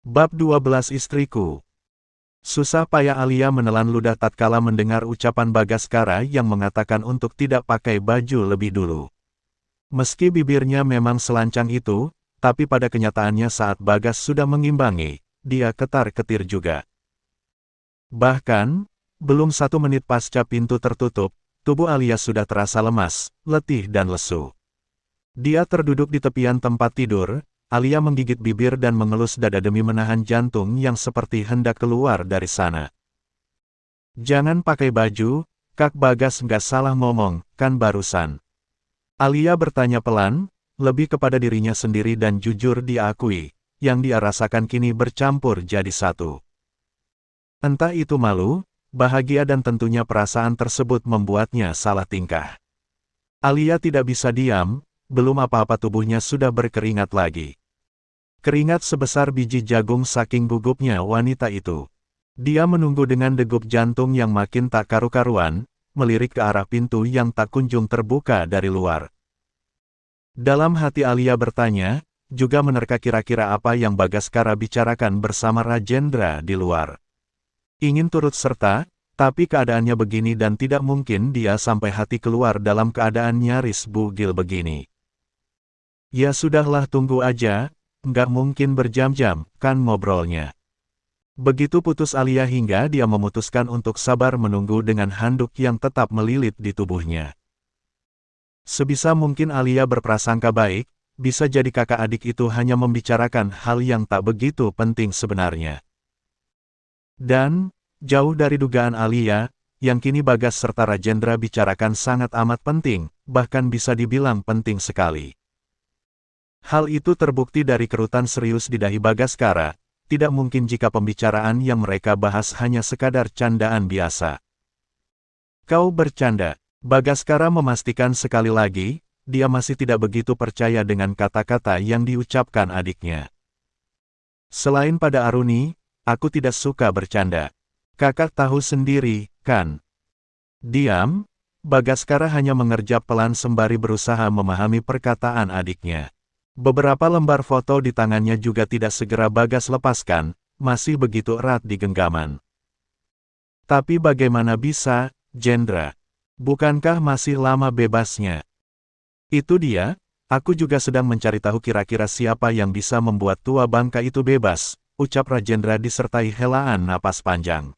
Bab 12 Istriku. Susah payah Alia menelan ludah tatkala mendengar ucapan Bagaskara yang mengatakan untuk tidak pakai baju lebih dulu. Meski bibirnya memang selancang itu, tapi pada kenyataannya saat Bagas sudah mengimbangi, dia ketar-ketir juga. Bahkan, belum 1 menit pasca pintu tertutup, tubuh Alia sudah terasa lemas, letih dan lesu. Dia terduduk di tepian tempat tidur. Alia menggigit bibir dan mengelus dada demi menahan jantung yang seperti hendak keluar dari sana. Jangan pakai baju, Kak Bagas nggak salah ngomong, kan barusan. Alia bertanya pelan, lebih kepada dirinya sendiri dan jujur dia akui, yang dia rasakan kini bercampur jadi satu. Entah itu malu, bahagia dan tentunya perasaan tersebut membuatnya salah tingkah. Alia tidak bisa diam. Belum apa-apa tubuhnya sudah berkeringat lagi. Keringat sebesar biji jagung saking gugupnya wanita itu. Dia menunggu dengan degup jantung yang makin tak karu-karuan, melirik ke arah pintu yang tak kunjung terbuka dari luar. Dalam hati Alia bertanya, juga menerka kira-kira apa yang Bagaskara bicarakan bersama Rajendra di luar. Ingin turut serta, tapi keadaannya begini dan tidak mungkin dia sampai hati keluar dalam keadaan nyaris bugil begini. Ya sudahlah, tunggu aja, nggak mungkin berjam-jam, kan ngobrolnya. Begitu putus Alia hingga dia memutuskan untuk sabar menunggu dengan handuk yang tetap melilit di tubuhnya. Sebisa mungkin Alia berprasangka baik, bisa jadi kakak adik itu hanya membicarakan hal yang tak begitu penting sebenarnya. Dan, jauh dari dugaan Alia, yang kini Bagas serta Rajendra bicarakan sangat amat penting, bahkan bisa dibilang penting sekali. Hal itu terbukti dari kerutan serius di dahi Bagaskara. Tidak mungkin jika pembicaraan yang mereka bahas hanya sekadar candaan biasa. Kau bercanda. Bagaskara memastikan sekali lagi, dia masih tidak begitu percaya dengan kata-kata yang diucapkan adiknya. Selain pada Aruni, aku tidak suka bercanda. Kakak tahu sendiri, kan? Diam, Bagaskara hanya mengerjap pelan sembari berusaha memahami perkataan adiknya. Beberapa lembar foto di tangannya juga tidak segera Bagas lepaskan, masih begitu erat di genggaman. Tapi bagaimana bisa, Jendra? Bukankah masih lama bebasnya? Itu dia, aku juga sedang mencari tahu kira-kira siapa yang bisa membuat tua bangka itu bebas, ucap Rajendra disertai helaan napas panjang.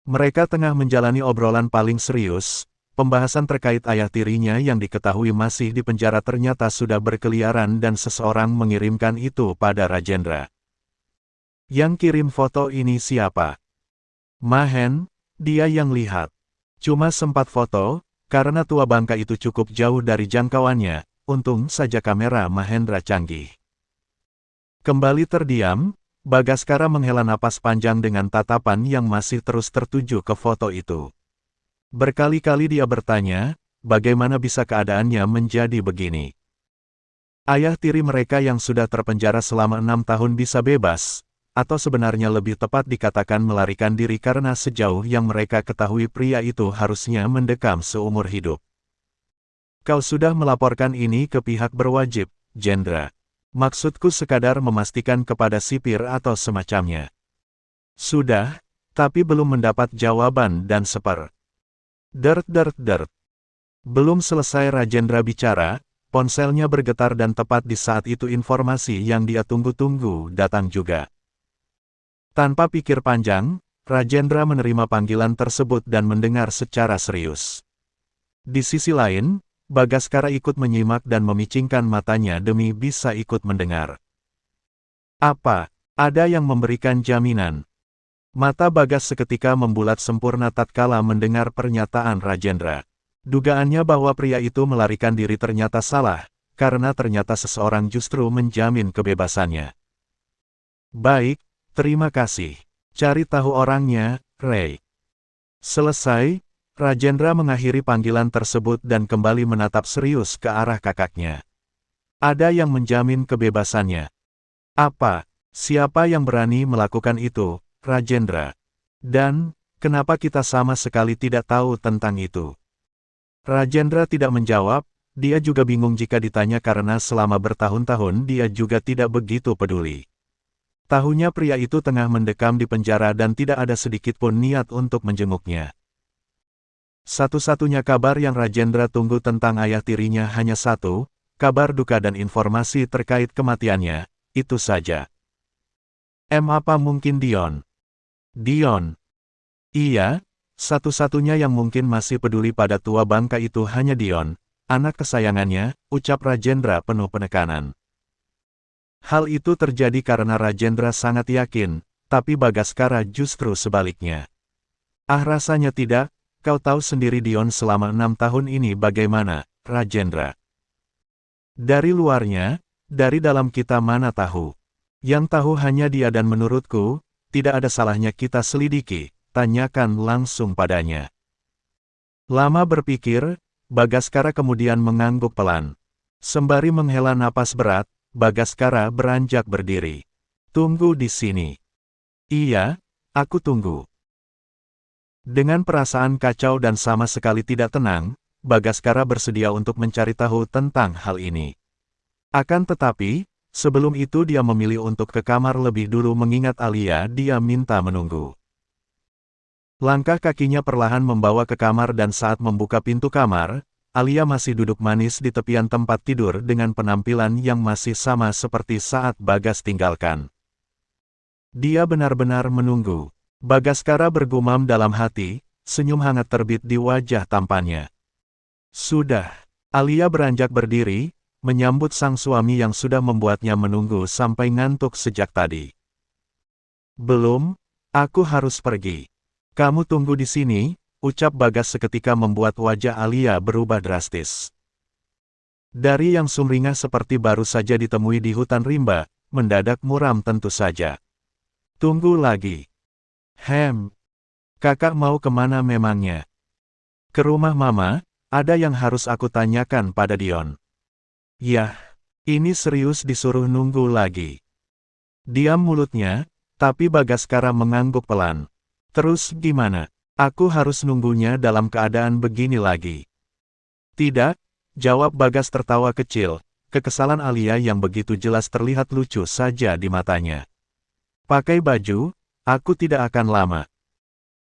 Mereka tengah menjalani obrolan paling serius. Pembahasan terkait ayah tirinya yang diketahui masih di penjara ternyata sudah berkeliaran dan seseorang mengirimkan itu pada Rajendra. Yang kirim foto ini siapa? Mahen, dia yang lihat. Cuma sempat foto, karena tua bangka itu cukup jauh dari jangkauannya, untung saja kamera Mahendra canggih. Kembali terdiam, Bagaskara menghela napas panjang dengan tatapan yang masih terus tertuju ke foto itu. Berkali-kali dia bertanya, bagaimana bisa keadaannya menjadi begini? Ayah tiri mereka yang sudah terpenjara selama 6 tahun bisa bebas, atau sebenarnya lebih tepat dikatakan melarikan diri karena sejauh yang mereka ketahui pria itu harusnya mendekam seumur hidup. Kau sudah melaporkan ini ke pihak berwajib, Jendra. Maksudku sekadar memastikan kepada sipir atau semacamnya. Sudah, tapi belum mendapat jawaban dan seper. Dert. Belum selesai Rajendra bicara, ponselnya bergetar dan tepat di saat itu informasi yang dia tunggu-tunggu datang juga. Tanpa pikir panjang, Rajendra menerima panggilan tersebut dan mendengar secara serius. Di sisi lain, Bagaskara ikut menyimak dan memicingkan matanya demi bisa ikut mendengar. Apa? Ada yang memberikan jaminan? Mata Bagas seketika membulat sempurna tatkala mendengar pernyataan Rajendra. Dugaannya bahwa pria itu melarikan diri ternyata salah, karena ternyata seseorang justru menjamin kebebasannya. Baik, terima kasih. Cari tahu orangnya, Ray. Selesai, Rajendra mengakhiri panggilan tersebut dan kembali menatap serius ke arah kakaknya. Ada yang menjamin kebebasannya. Apa? Siapa yang berani melakukan itu? Rajendra. Dan, kenapa kita sama sekali tidak tahu tentang itu? Rajendra tidak menjawab, dia juga bingung jika ditanya karena selama bertahun-tahun dia juga tidak begitu peduli. Tahunya pria itu tengah mendekam di penjara dan tidak ada sedikit pun niat untuk menjenguknya. Satu-satunya kabar yang Rajendra tunggu tentang ayah tirinya hanya satu, kabar duka dan informasi terkait kematiannya, itu saja. Apa mungkin Dion? Dion? Iya, satu-satunya yang mungkin masih peduli pada tua bangka itu hanya Dion, anak kesayangannya, ucap Rajendra penuh penekanan. Hal itu terjadi karena Rajendra sangat yakin, tapi Bagaskara justru sebaliknya. Rasanya tidak. Kau tahu sendiri Dion selama 6 tahun ini bagaimana, Rajendra. Dari luarnya, dari dalam kita mana tahu. Yang tahu hanya dia dan menurutku, tidak ada salahnya kita selidiki, tanyakan langsung padanya. Lama berpikir, Bagaskara kemudian mengangguk pelan. Sembari menghela napas berat, Bagaskara beranjak berdiri. Tunggu di sini. Iya, aku tunggu. Dengan perasaan kacau dan sama sekali tidak tenang, Bagaskara bersedia untuk mencari tahu tentang hal ini. Akan tetapi, sebelum itu dia memilih untuk ke kamar lebih dulu mengingat Alia dia minta menunggu. Langkah kakinya perlahan membawa ke kamar dan saat membuka pintu kamar, Alia masih duduk manis di tepian tempat tidur dengan penampilan yang masih sama seperti saat Bagas tinggalkan. Dia benar-benar menunggu. Bagaskara bergumam dalam hati, senyum hangat terbit di wajah tampannya. Sudah. Alia beranjak berdiri, menyambut sang suami yang sudah membuatnya menunggu sampai ngantuk sejak tadi. Belum, aku harus pergi. Kamu tunggu di sini, ucap Bagas seketika membuat wajah Alia berubah drastis. Dari yang sumringah seperti baru saja ditemui di hutan rimba, mendadak muram tentu saja. Tunggu lagi. Kakak mau kemana memangnya? Ke rumah mama, ada yang harus aku tanyakan pada Dion. Yah, ini serius disuruh nunggu lagi. Diam mulutnya, tapi Bagaskara mengangguk pelan. Terus gimana? Aku harus nunggunya dalam keadaan begini lagi. Tidak, jawab Bagas tertawa kecil, kekesalan Alia yang begitu jelas terlihat lucu saja di matanya. Pakai baju, aku tidak akan lama.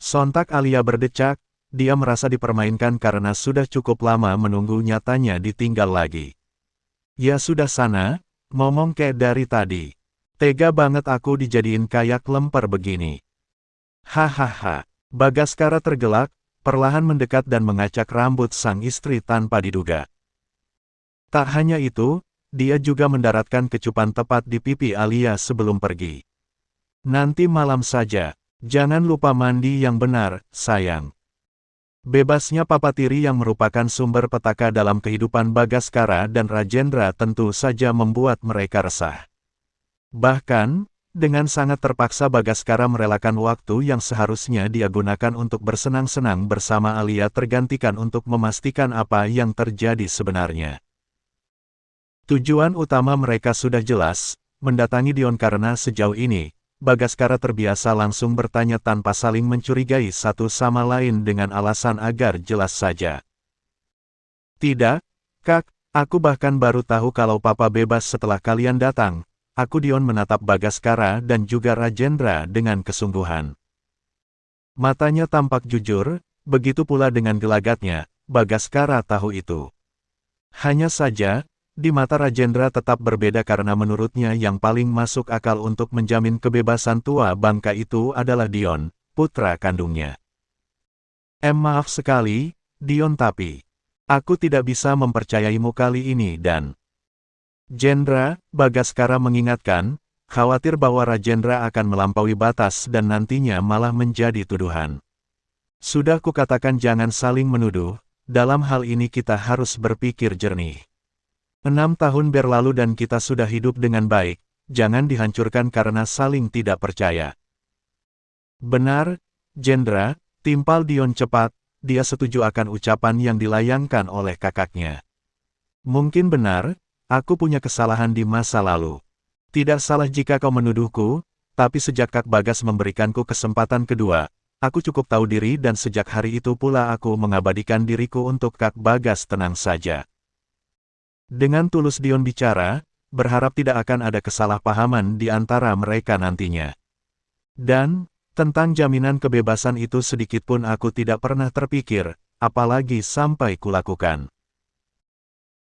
Sontak Alia berdecak, dia merasa dipermainkan karena sudah cukup lama menunggu nyatanya ditinggal lagi. Ya sudah sana, ngomong kayak dari tadi. Tega banget aku dijadiin kayak lemper begini. Hahaha. Bagaskara tergelak, perlahan mendekat dan mengacak rambut sang istri tanpa diduga. Tak hanya itu, dia juga mendaratkan kecupan tepat di pipi Alia sebelum pergi. Nanti malam saja, jangan lupa mandi yang benar, sayang. Bebasnya Papa Tiri yang merupakan sumber petaka dalam kehidupan Bagaskara dan Rajendra tentu saja membuat mereka resah. Bahkan, dengan sangat terpaksa Bagaskara merelakan waktu yang seharusnya dia gunakan untuk bersenang-senang bersama Alia tergantikan untuk memastikan apa yang terjadi sebenarnya. Tujuan utama mereka sudah jelas, mendatangi Dion karena sejauh ini, Bagaskara terbiasa langsung bertanya tanpa saling mencurigai satu sama lain dengan alasan agar jelas saja. Tidak, Kak, aku bahkan baru tahu kalau Papa bebas setelah kalian datang. Aku Dion menatap Bagaskara dan juga Rajendra dengan kesungguhan. Matanya tampak jujur, begitu pula dengan gelagatnya, Bagaskara tahu itu. Hanya saja, di mata Rajendra tetap berbeda karena menurutnya yang paling masuk akal untuk menjamin kebebasan tua bangka itu adalah Dion, putra kandungnya. Maaf sekali, Dion tapi aku tidak bisa mempercayaimu kali ini dan... Jendra, Bagaskara mengingatkan, khawatir bahwa Rajendra akan melampaui batas dan nantinya malah menjadi tuduhan. Sudah kukatakan jangan saling menuduh, dalam hal ini kita harus berpikir jernih. 6 tahun berlalu dan kita sudah hidup dengan baik, jangan dihancurkan karena saling tidak percaya. Benar, Jendra, timpal Dion cepat, dia setuju akan ucapan yang dilayangkan oleh kakaknya. Mungkin benar, aku punya kesalahan di masa lalu. Tidak salah jika kau menuduhku, tapi sejak Kak Bagas memberikanku kesempatan kedua, aku cukup tahu diri dan sejak hari itu pula aku mengabadikan diriku untuk Kak Bagas tenang saja. Dengan tulus Dion bicara, berharap tidak akan ada kesalahpahaman di antara mereka nantinya. Dan, tentang jaminan kebebasan itu sedikitpun aku tidak pernah terpikir, apalagi sampai kulakukan.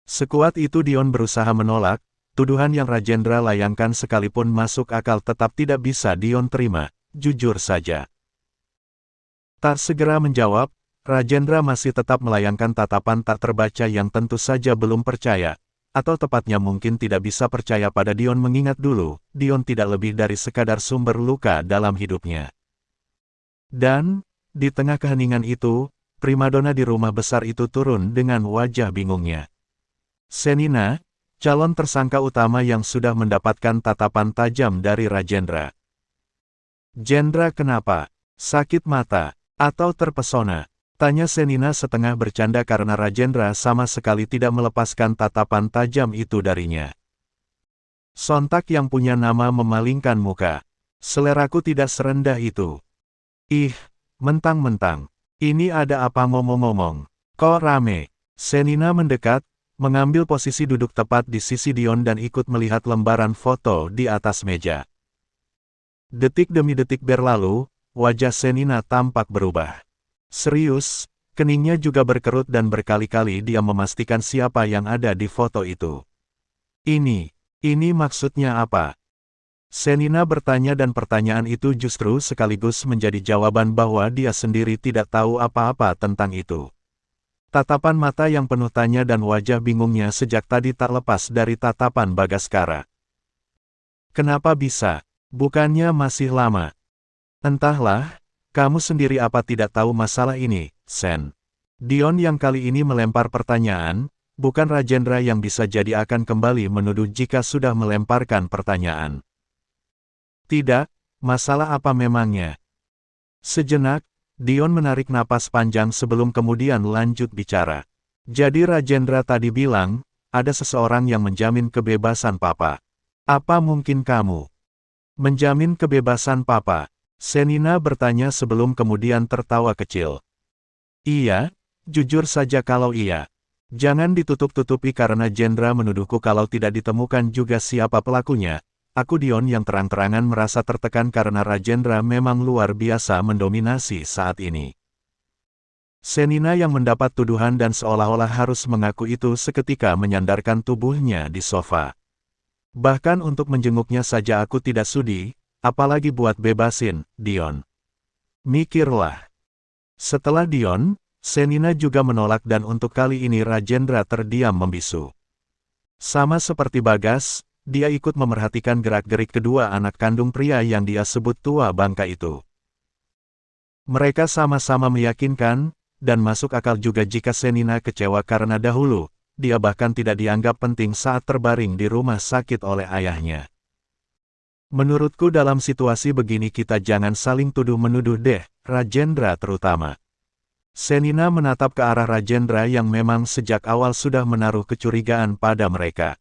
Sekuat itu Dion berusaha menolak, tuduhan yang Rajendra layangkan sekalipun masuk akal tetap tidak bisa Dion terima, jujur saja. Tak segera menjawab, Rajendra masih tetap melayangkan tatapan tak terbaca yang tentu saja belum percaya, atau tepatnya mungkin tidak bisa percaya pada Dion mengingat dulu, Dion tidak lebih dari sekadar sumber luka dalam hidupnya. Dan, di tengah keheningan itu, primadona di rumah besar itu turun dengan wajah bingungnya. Senina, calon tersangka utama yang sudah mendapatkan tatapan tajam dari Rajendra. Jendra kenapa? Sakit mata? Atau terpesona? Tanya Senina setengah bercanda karena Rajendra sama sekali tidak melepaskan tatapan tajam itu darinya. Sontak yang punya nama memalingkan muka. Seleraku tidak serendah itu. Ih, mentang-mentang. Ini ada apa ngomong-ngomong? Kok rame? Senina mendekat, mengambil posisi duduk tepat di sisi Dion dan ikut melihat lembaran foto di atas meja. Detik demi detik berlalu, wajah Senina tampak berubah. Serius, keningnya juga berkerut dan berkali-kali dia memastikan siapa yang ada di foto itu. Ini maksudnya apa? Senina bertanya dan pertanyaan itu justru sekaligus menjadi jawaban bahwa dia sendiri tidak tahu apa-apa tentang itu. Tatapan mata yang penuh tanya dan wajah bingungnya sejak tadi tak lepas dari tatapan Bagaskara. Kenapa bisa? Bukannya masih lama? Entahlah. Kamu sendiri apa tidak tahu masalah ini, Sen? Dion yang kali ini melempar pertanyaan, bukan Rajendra yang bisa jadi akan kembali menuduh jika sudah melemparkan pertanyaan. Tidak, masalah apa memangnya? Sejenak, Dion menarik napas panjang sebelum kemudian lanjut bicara. Jadi Rajendra tadi bilang, ada seseorang yang menjamin kebebasan Papa. Apa mungkin kamu menjamin kebebasan Papa? Senina bertanya sebelum kemudian tertawa kecil. Iya, jujur saja kalau iya. Jangan ditutup-tutupi karena Jendra menuduhku kalau tidak ditemukan juga siapa pelakunya. Aku Dion yang terang-terangan merasa tertekan karena Rajendra memang luar biasa mendominasi saat ini. Senina yang mendapat tuduhan dan seolah-olah harus mengaku itu seketika menyandarkan tubuhnya di sofa. Bahkan untuk menjenguknya saja aku tidak sudi. Apalagi buat bebasin, Dion. Mikirlah. Setelah Dion, Senina juga menolak dan untuk kali ini Rajendra terdiam membisu. Sama seperti Bagas, dia ikut memerhatikan gerak-gerik kedua anak kandung pria yang dia sebut tua bangka itu. Mereka sama-sama meyakinkan, dan masuk akal juga jika Senina kecewa karena dahulu, dia bahkan tidak dianggap penting saat terbaring di rumah sakit oleh ayahnya. Menurutku dalam situasi begini kita jangan saling tuduh-menuduh deh, Rajendra terutama. Senina menatap ke arah Rajendra yang memang sejak awal sudah menaruh kecurigaan pada mereka.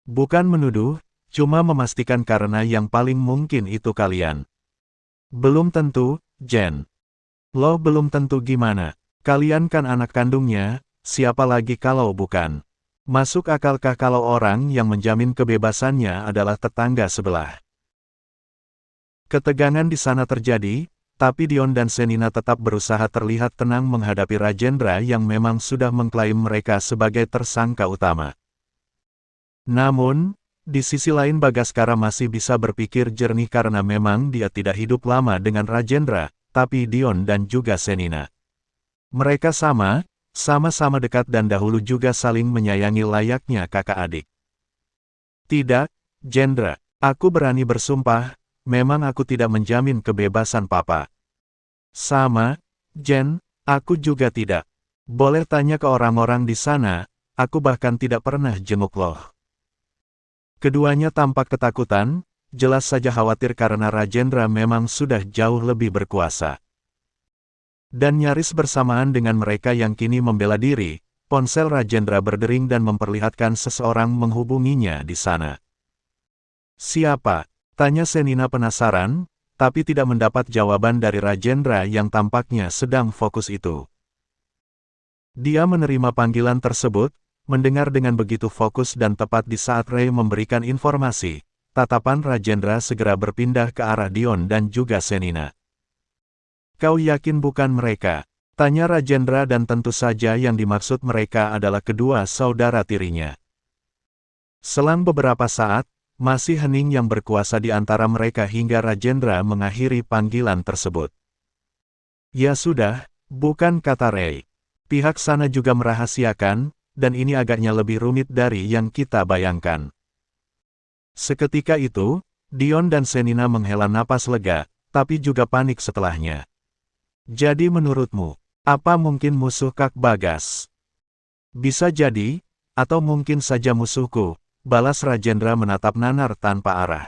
Bukan menuduh, cuma memastikan karena yang paling mungkin itu kalian. Belum tentu, Jen. Loh belum tentu gimana? Kalian kan anak kandungnya, siapa lagi kalau bukan? Masuk akalkah kalau orang yang menjamin kebebasannya adalah tetangga sebelah? Ketegangan di sana terjadi, tapi Dion dan Senina tetap berusaha terlihat tenang menghadapi Rajendra yang memang sudah mengklaim mereka sebagai tersangka utama. Namun, di sisi lain Bagaskara masih bisa berpikir jernih karena memang dia tidak hidup lama dengan Rajendra, tapi Dion dan juga Senina. Mereka sama-sama dekat dan dahulu juga saling menyayangi layaknya kakak adik. Tidak, Jendra, aku berani bersumpah, memang aku tidak menjamin kebebasan Papa. Sama, Jen, aku juga tidak. Boleh tanya ke orang-orang di sana, aku bahkan tidak pernah jenguk loh. Keduanya tampak ketakutan, jelas saja khawatir karena Rajendra memang sudah jauh lebih berkuasa. Dan nyaris bersamaan dengan mereka yang kini membela diri, ponsel Rajendra berdering dan memperlihatkan seseorang menghubunginya di sana. Siapa? Tanya Senina penasaran, tapi tidak mendapat jawaban dari Rajendra yang tampaknya sedang fokus itu. Dia menerima panggilan tersebut, Mendengar dengan begitu fokus dan tepat di saat Ray memberikan informasi, tatapan Rajendra segera berpindah ke arah Dion dan juga Senina. Kau yakin bukan mereka? Tanya Rajendra, dan tentu saja yang dimaksud mereka adalah kedua saudara tirinya. Selang beberapa saat, masih hening yang berkuasa di antara mereka hingga Rajendra mengakhiri panggilan tersebut. Ya sudah, bukan, kata Ray. Pihak sana juga merahasiakan, dan ini agaknya lebih rumit dari yang kita bayangkan. Seketika itu, Dion dan Senina menghela napas lega, tapi juga panik setelahnya. Jadi menurutmu, apa mungkin musuh Kak Bagas? Bisa jadi, atau mungkin saja musuhku, balas Rajendra menatap Nanar tanpa arah.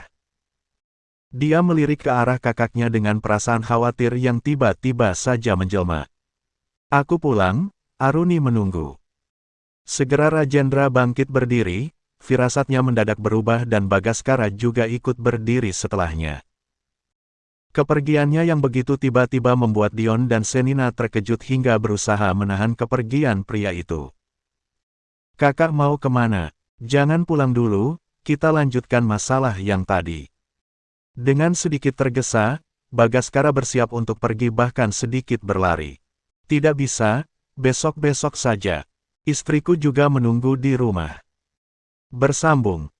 Dia melirik ke arah kakaknya dengan perasaan khawatir yang tiba-tiba saja menjelma. Aku pulang, Aruni menunggu. Segera Rajendra bangkit berdiri, firasatnya mendadak berubah dan Bagaskara juga ikut berdiri setelahnya. Kepergiannya yang begitu tiba-tiba membuat Dion dan Senina terkejut hingga berusaha menahan kepergian pria itu. Kakak mau kemana? Jangan pulang dulu, kita lanjutkan masalah yang tadi. Dengan sedikit tergesa, Bagaskara bersiap untuk pergi, bahkan sedikit berlari. Tidak bisa, besok-besok saja. Istriku juga menunggu di rumah. Bersambung.